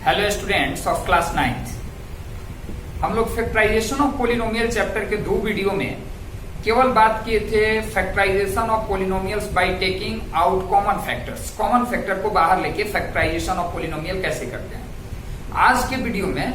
Hello students of class 9th। हम लोग factorization of polynomial chapter के 2 वीडियो में केवल बात किए थे factorization of polynomials by taking out common factors. Common factor को बाहर लेके फैक्टराइजेशन ऑफ पॉलिनोमियल कैसे करते हैं। आज के वीडियो में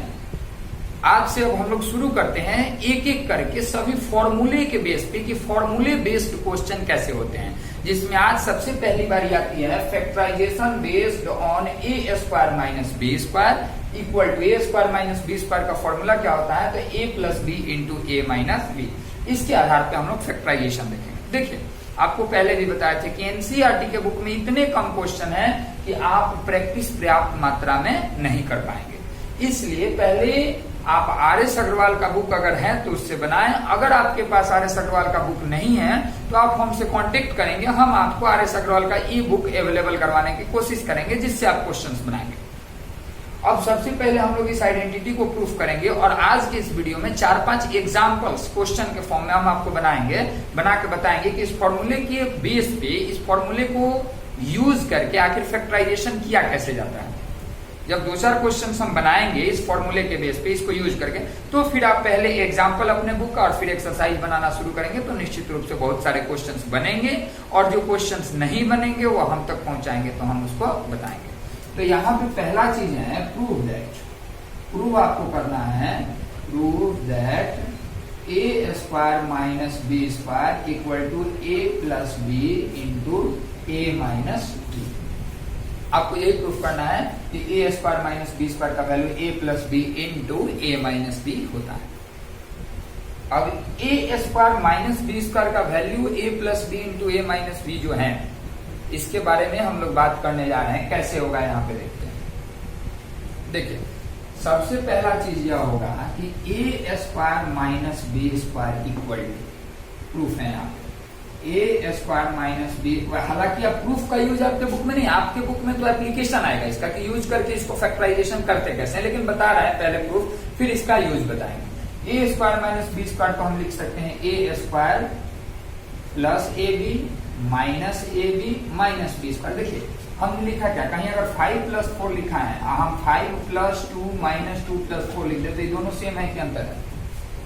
आज से अब हम लोग शुरू करते हैं एक एक करके सभी फॉर्मूले के बेस पे कि फॉर्मूले बेस्ड क्वेश्चन कैसे होते हैं, जिसमें आज सबसे पहली बारी आती है factorization based on A square minus B square equal to A square minus B square का फॉर्मूला क्या होता है, तो A plus B into A minus B. इसके आधार पे हम लोग फैक्टराइजेशन देखेंगे। देखिए, आपको पहले भी बताया था कि एनसीईआरटी के बुक में इतने कम क्वेश्चन है कि आप प्रैक्टिस पर्याप्त मात्रा में नहीं कर पाएंगे। इसलिए पहले आप आर.एस. अग्रवाल का बुक अगर है तो उससे बनाएं। अगर आपके पास आर.एस. अग्रवाल का बुक नहीं है तो आप हमसे कांटेक्ट करेंगे, हम आपको आर.एस. अग्रवाल का ई बुक अवेलेबल करवाने की कोशिश करेंगे, जिससे आप क्वेश्चंस बनाएंगे। अब सबसे पहले हम लोग इस आइडेंटिटी को प्रूफ करेंगे और आज के इस वीडियो में 4-5 एग्जांपल्स क्वेश्चन के फॉर्म में हम आपको बनाएंगे, बना के बताएंगे कि इस फॉर्मूले के बेस पे इस फॉर्मूले को यूज करके आखिर फैक्टराइजेशन किया कैसे जाता है। जब 2-4 क्वेश्चन हम बनाएंगे इस फॉर्मूले के बेस पे इसको यूज करके, तो फिर आप पहले एग्जांपल अपने बुक का और फिर एक्सरसाइज बनाना शुरू करेंगे, तो निश्चित रूप से बहुत सारे क्वेश्चंस बनेंगे और जो क्वेश्चंस नहीं बनेंगे वो हम तक पहुंचाएंगे तो हम उसको बताएंगे। तो यहाँ पे पहला चीज है प्रूव दैट। प्रूव आपको करना है prove that A square minus B square equal to A plus B into A minus B. आपको ये प्रूफ करना है कि A square minus B square का value A plus B into A minus B होता है। अब A square minus B square का value A plus B into A minus B जो है, इसके बारे में हम लोग बात करने जा रहे हैं। कैसे होगा यहाँ पे देखते हैं। देखिए, सबसे पहला चीज यह होगा कि A square minus B square equal to proof है यहाँ पे ए स्क्वायर माइनस बी। हालांकि अब प्रूफ का यूज आपके बुक में नहीं, आपके बुक में तो एप्लीकेशन आएगा इसका कि यूज करके इसको फैक्टराइजेशन करते कैसे, लेकिन बता रहा है पहले प्रूफ फिर इसका यूज बताएंगे। A square minus B square को हम लिख सकते हैं A square plus A B minus A B minus B square. देखिए, हमने लिखा क्या, कहीं अगर 5 प्लस 4 लिखा है, हम 5 प्लस 2 माइनस 2 प्लस 4 लिख देते, दोनों सेम है कि अंतर है?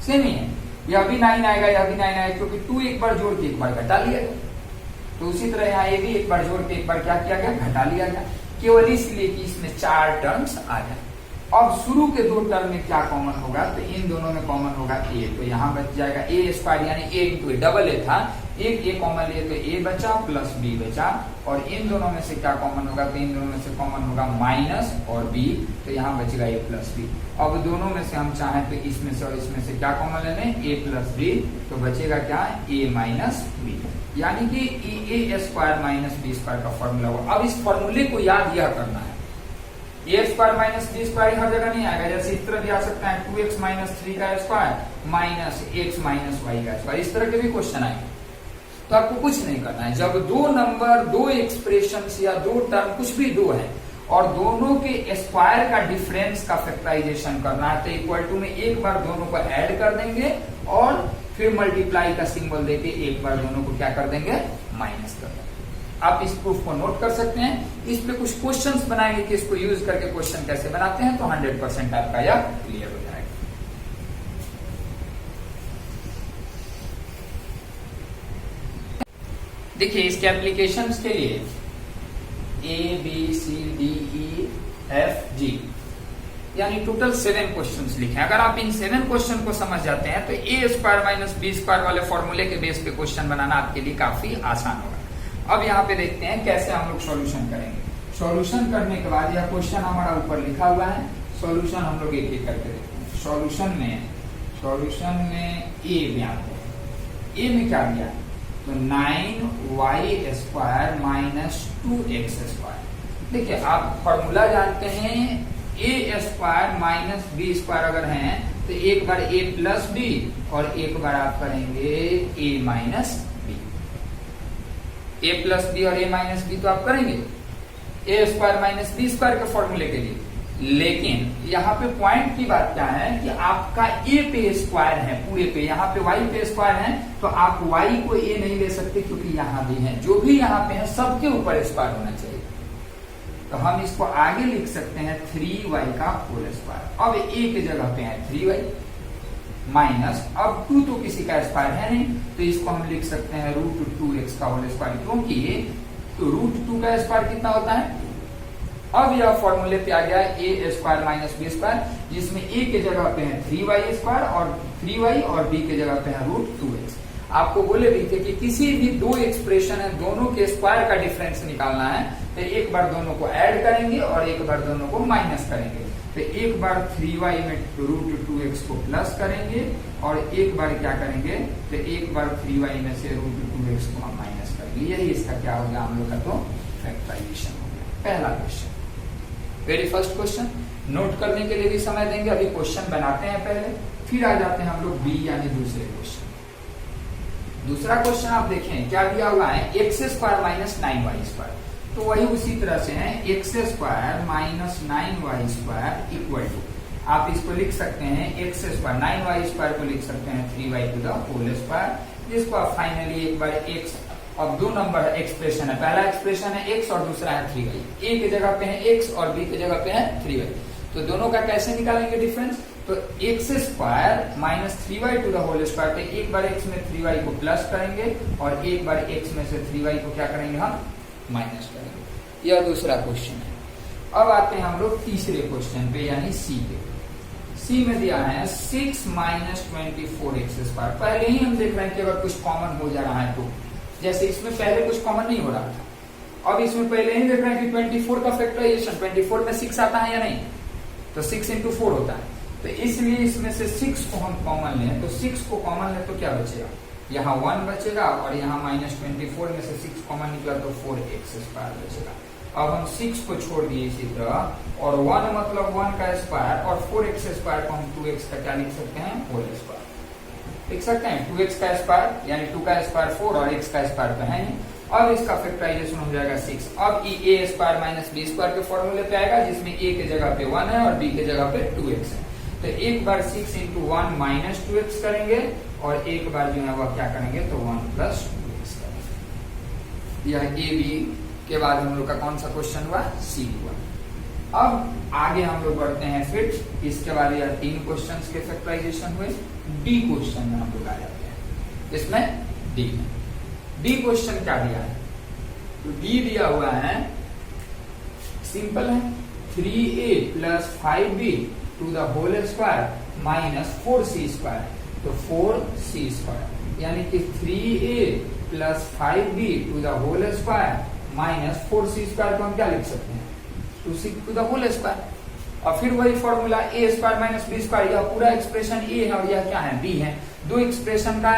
सेम ही है। यह भी 9 आएगा, यह भी 9 आएगा, क्योंकि 2 एक बार जोड़ के एक बार घटा लिया गया। तो उसी तरह यहाँ ए भी एक बार जोड़ के एक बार क्या किया गया, घटा लिया गया, केवल इसलिए कि इसमें 4 टर्म्स आ जाए। अब शुरू के 2 टर्म में क्या कॉमन होगा, तो इन दोनों में कॉमन होगा ए, तो यहाँ बच जाएगा ए स्क्वायर यानी ए इंटू ए, डबल ए था, एक ए कॉमन लिए तो ए बचा प्लस बी बचा, और इन दोनों में से क्या कॉमन होगा, तो इन दोनों में से कॉमन होगा माइनस और बी, तो यहाँ बचेगा ए प्लस बी। अब दोनों में से हम चाहें तो इसमें से और इसमें से क्या कॉमन लेने, ए प्लस बी, तो बचेगा क्या, ए माइनस बी, यानी कि A square minus B square का फॉर्मूला हुआ। अब इस फॉर्मूले को याद यह करना है, ए स्क्वायर माइनस बी स्क्वायर हर जगह नहीं आएगा। जैसे इस तरह भी आ सकता है 2x माइनस 3 का square minus x minus Y का स्क्वायर, इस तरह के भी क्वेश्चन आएंगे। तो आपको कुछ नहीं करना है, जब 2 नंबर 2 एक्सप्रेशन या 2 टर्म कुछ भी 2 है और दोनों के स्क्वायर का डिफरेंस का फैक्टराइजेशन करना है, तो इक्वल टू में एक बार दोनों को ऐड कर देंगे और फिर मल्टीप्लाई का सिंबल देके एक बार दोनों को क्या कर देंगे, माइनस कर देंगे। आप इस प्रूफ को नोट कर सकते हैं। इस पे कुछ क्वेश्चंस बनाएंगे कि इसको यूज करके क्वेश्चन कैसे बनाते हैं, तो 100% आपका यह क्लियर हो जाएगा। देखिए, इसके एप्लीकेशंस के लिए A B C D E F G यानी टोटल 7 क्वेश्चंस लिखे। अगर आप इन 7 क्वेश्चन को समझ जाते हैं तो ए स्क्वायर माइनस बी स्क्वायर वाले फॉर्मूले के बेस पे क्वेश्चन बनाना आपके लिए काफी आसान होगा। अब यहाँ पे देखते हैं कैसे हम लोग सॉल्यूशन करेंगे। सॉल्यूशन करने के बाद यह क्वेश्चन हमारा ऊपर लिखा हुआ है, सॉल्यूशन हम लोग एक एक करके देखते हैं। सॉल्यूशन में ए ज्ञात है, ए में क्या दिया, तो 9y square minus 2x square. देखिए, आप फॉर्मूला जानते हैं, A square minus B square अगर है तो एक बार ए प्लस बी और एक बार आप करेंगे ए माइनस बी। ए प्लस बी और ए माइनस बी तो आप करेंगे ए स्क्वायर माइनस बी स्क्वायर के फॉर्मूले के लिए, लेकिन यहाँ पे पॉइंट की बात क्या है कि आपका ए पे स्क्वायर है पूरे पे, यहाँ पे वाई पे स्क्वायर है, तो आप वाई को ए नहीं ले सकते क्योंकि यहाँ भी है, जो भी यहाँ पे है सबके ऊपर स्क्वायर होना चाहिए। तो हम इसको आगे लिख सकते हैं 3y का होल स्क्वायर। अब a की जगह पे है 3y माइनस, अब 2 तो किसी का स्क्वायर है नहीं, तो इसको हम लिख सकते हैं √2x का होल स्क्वायर, क्योंकि √2 का स्क्वायर कितना होता है। अब यह फॉर्मूले पे आ गया a square minus b square, जिसमें a के जगह पे है 3y स्क्वायर और 3y और b के जगह पे है √2x। आपको बोले भी थे कि किसी भी दो एक्सप्रेशन है दोनों के स्क्वायर का डिफरेंस निकालना है, तो एक बार दोनों को ऐड करेंगे और एक बार दोनों को माइनस करेंगे। तो एक बार 3y में √2x को प्लस करेंगे और एक बार क्या करेंगे, तो एक बार 3y में से √2x को हम माइनस करेंगे। यही इसका क्या हो गया, हम लोग का तो फैक्टराइजेशन हो गया। पहला question, very first question. Note करने के लिए भी समय देंगे, अभी क्वेश्चन बनाते हैं पहले, फिर आ जाते हैं हम लोग बी यानी दूसरे क्वेश्चन। दूसरा क्वेश्चन आप देखें क्या दिया हुआ है, x square minus 9y square. तो वही उसी तरह से है, x square minus 9y square equal to, आप इसको लिख सकते हैं x स्क्वायर 9y स्क्वायर को लिख सकते हैं 3y to the whole square, जिसको आप फाइनली एक बार x, अब दो नंबर एक्सप्रेशन है, पहला एक्सप्रेशन है x और दूसरा है 3y। a की जगह पे है x और b की जगह पे है 3y, तो दोनों का कैसे निकालेंगे डिफरेंस, तो x square minus 3y to the whole square पे एक बार x में 3y को प्लस करेंगे और एक बार x में से 3y को क्या करेंगे, हम माइनस करेंगे। यह दूसरा क्वेश्चन है। अब आते हैं हम लोग तीसरे क्वेश्चन पे यानी सी पे। सी में दिया है 6 माइनस 24x स्क्वायर। पहले ही हम देख रहे हैं कि अगर कुछ कॉमन हो जा रहा है तो, जैसे इसमें पहले कुछ कॉमन नहीं हो रहा था, अब इसमें पहले ही देख रहे हैं कि 24 का फैक्टराइजेशन, 24 में 6 आता है या नहीं, तो 6 into 4 होता है, तो इसलिए इसमें से 6 को हम कॉमन लें, तो 6 को कॉमन लें तो क्या बचेगा, यहाँ 1 बचेगा और यहाँ माइनस 24 में से 6 कॉमन निकला तो 4x स्क्वायर बचेगा। अब हम 6 को छोड़ दिए इसी तरह, और 1 मतलब 1 का स्क्वायर और 4x स्क्वायर को हम 2x का क्या लिख सकते हैं, होल स्क्वायर लिख सकते हैं। 2x का स्क्वायर यानी 2 का स्क्वायर 4 और x का स्क्वायर तो है नहीं। अब इसका फैक्टराइजेशन हो जाएगा 6। अब a square minus b square के फॉर्मूले पे आएगा, जिसमें a की जगह पे 1 है और b की जगह पे 2x है। तो एक बार 6 into 1 माइनस 2x करेंगे और एक बार जो है वह क्या करेंगे, तो 1 प्लस 2x करेंगे। यह ए बी के बाद हम लोग का कौन सा क्वेश्चन हुआ, सी हुआ। अब आगे हम लोग बढ़ते हैं, फिर इसके बाद यह 3 क्वेश्चन के फैक्टराइजेशन हुए। डी क्वेश्चन में हम लोग आ जाते हैं, इसमें डी क्वेश्चन क्या दिया है, तो डी दिया हुआ है, सिंपल है, 3a plus 5b to the whole square minus 4c square, तो 4c स्क्वायर यानी कि 3a plus 5b to the whole square minus 4c square को हम क्या लिख सकते हैं, 2c to the whole square. और फिर वही formula a square minus b square, यह पूरा एक्सप्रेशन a है और यह क्या है, b है। दो एक्सप्रेशन का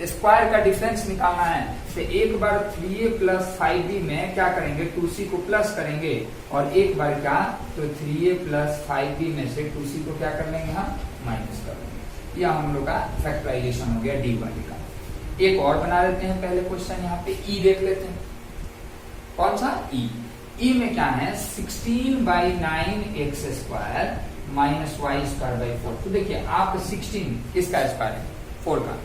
स्क्वायर का डिफरेंस निकालना है, तो एक बार 3a प्लस 5b में क्या करेंगे, 2c को प्लस करेंगे और एक बार क्या, तो 3a प्लस 5b में से 2c को क्या कर लेंगे, हम माइनस कर लेंगे। यह हम लोग का फैक्टराइजेशन हो गया डी वाली का। एक और बना लेते हैं पहले क्वेश्चन, यहाँ पे ई देख लेते हैं, कौन सा ई में क्या है, 16/9x square minus Y square by 4। तो देखिए आप 16 किसका स्क्वायर है, 4 का,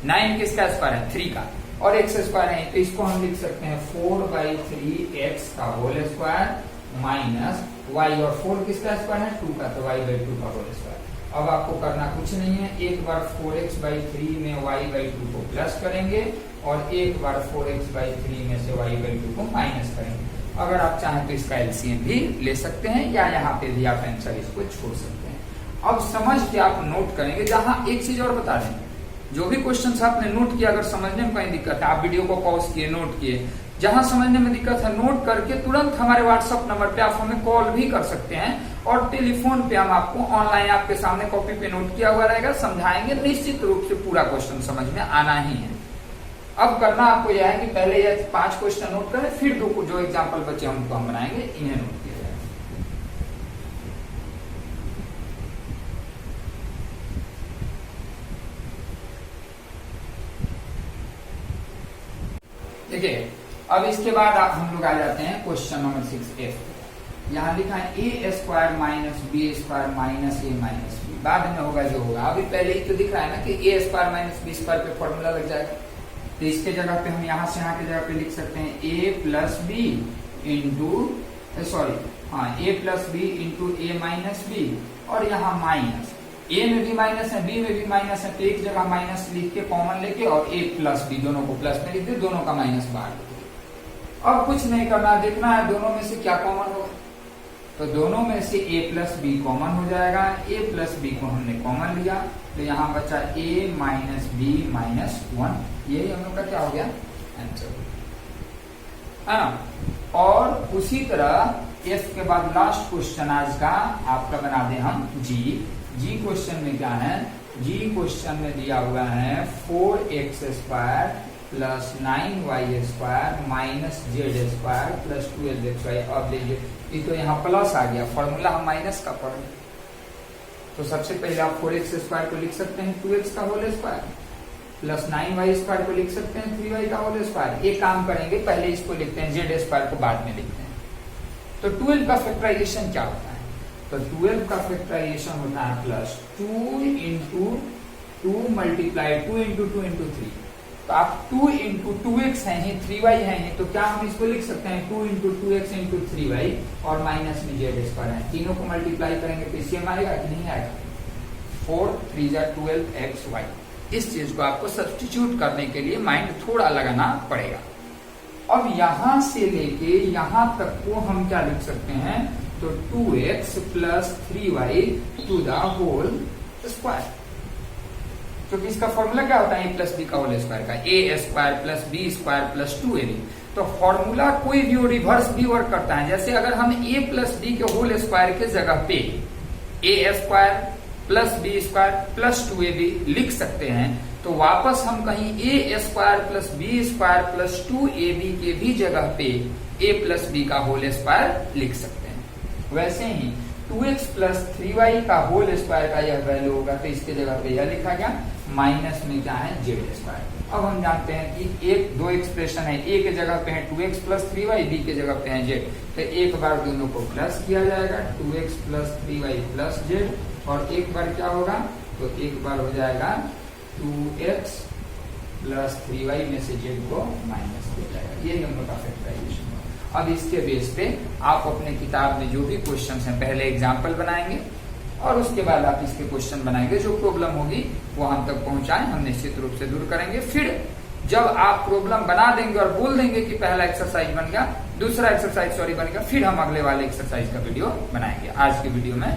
9 किसका स्क्वायर है, 3 का, और x स्क्वायर है, तो इसको हम लिख सकते हैं 4/3x का होल स्क्वायर माइनस y, और 4 किसका स्क्वायर है, 2 का, तो y/2 का होल स्क्वायर। अब आपको करना कुछ नहीं है, एक बार 4x/3 में y/2 को प्लस करेंगे और एक बार 4x/3 में से y/2 को माइनस करेंगे। अगर आप चाहें तो इसका एलसीएम भी ले सकते हैं या यहाँ पे भी आप आंसर इसको छोड़ सकते हैं। अब समझ के आप नोट करेंगे। जहां एक चीज और बता दें, जो भी क्वेश्चन आपने नोट किया, अगर समझने में कहीं दिक्कत है, आप वीडियो को पॉज किए, नोट किए, जहां समझने में दिक्कत है नोट करके तुरंत हमारे व्हाट्सएप नंबर पे आप हमें कॉल भी कर सकते हैं, और टेलीफोन पे हम आपको ऑनलाइन आपके सामने कॉपी पे नोट किया हुआ रहेगा, समझाएंगे। निश्चित रूप से पूरा क्वेश्चन समझ में आना ही है। अब करना आपको यह है कि पहले ये 5 क्वेश्चन नोट करें, फिर दो जो एग्जाम्पल बचे उनको हम बनाएंगे, इन्हें नोट किया जाए। देखिए अब इसके बाद हम लोग आ जाते हैं क्वेश्चन नंबर 6F। यहाँ लिखा है a square minus B square minus A minus B, बाद में होगा जो होगा। अभी पहले ही तो दिख रहा है ना कि a square minus B square पे फॉर्मूला लग जाएगा, तो इसके जगह पे हम यहाँ से यहाँ की जगह पे लिख सकते हैं a plus B into sorry हाँ A plus B into A minus B, और यहाँ माइनस, ए में भी माइनस है बी में भी माइनस है, तो एक जगह माइनस लिख के कॉमन लेके और ए प्लस बी दोनों को प्लस में लिख दे, दोनों का माइनस बाहर लिख दे। अब कुछ नहीं करना, देखना है दोनों में से क्या कॉमन होगा, तो दोनों में से a प्लस बी कॉमन हो जाएगा, a प्लस बी को हमने कॉमन लिया, तो यहाँ बचा a माइनस बी माइनस 1, यही हम लोग का क्या हो गया आंसर है ना। और उसी तरह f के बाद लास्ट क्वेश्चन आज का आपका बना दें हम जी क्वेश्चन में क्या है, जी क्वेश्चन में दिया हुआ है 4x square plus 9y square minus Z square plus 12xy। अब लीजिए ये तो यहाँ प्लस आ गया, फॉर्मूला हम माइनस का पढ़, तो सबसे पहले आप 4x स्क्वायर को लिख सकते हैं 2x का whole square, plus 9y square को लिख सकते हैं 3y का होल स्क्वायर। एक काम करेंगे, पहले इसको लिखते हैं, जेड स्क्वायर को बाद में लिखते हैं। तो 12 का फैक्टराइजेशन क्या होता है, तो 12 का फैक्टराइजेशन होता है plus 2 into 2 multiply 2 into 2 into 3, तो आप 2 इंटू 2x है ही 3y है ही, तो क्या हम इसको लिख सकते हैं 2 इंटू 2x इंटू 3y और माइनस में जेड स्क्वायर है, तीनों को मल्टीप्लाई करेंगे तो सेम आएगा कि नहीं आएगा, 4 3 12xy। इस चीज को आपको सब्स्टिट्यूट करने के लिए माइंड थोड़ा लगाना पड़ेगा। अब यहां से लेके यहां तक को हम क्या लिख सकते हैं, तो 2x plus 3y to the whole square, क्योंकि इसका फॉर्मूला क्या होता है ए प्लस बी का होल स्क्वायर का, A square plus B square plus 2ab। तो फॉर्मूला कोई भी रिवर्स भी वर्क करता है, जैसे अगर हम ए प्लस बी के होल स्क्वायर के जगह पे A square plus B square plus 2ab लिख सकते हैं, तो वापस हम कहीं A square plus B square plus 2ab के भी जगह पे ए प्लस बी का होल स्क्वायर लिख सकते हैं। वैसे ही 2x प्लस 3y का होल स्क्वायर का यह वैल्यू होगा, तो इसके जगह पे यह लिखा गया, माइनस में क्या है जेड स्क्वायर। अब हम जानते हैं कि एक दो एक्सप्रेशन है, ए के जगह पे है 2x प्लस 3y, बी के जगह पे है जेड, तो एक बार दोनों को प्लस किया जाएगा 2x plus 3y plus Z, और एक बार क्या होगा, तो एक बार हो जाएगा 2x प्लस 3y में से जेड को माइनस किया जाएगा, ये हम लोग का फैक्टराइजेशन। अब इसके बेस पे आप अपने किताब में जो भी क्वेश्चंस हैं पहले एग्जाम्पल बनाएंगे और उसके बाद आप इसके क्वेश्चन बनाएंगे, जो प्रॉब्लम होगी वो हम तक पहुंचाएं, हम निश्चित रूप से दूर करेंगे। फिर जब आप प्रॉब्लम बना देंगे और बोल देंगे कि पहला एक्सरसाइज बन गया, दूसरा एक्सरसाइज बन गया, फिर हम अगले वाले एक्सरसाइज का वीडियो बनाएंगे। आज की वीडियो में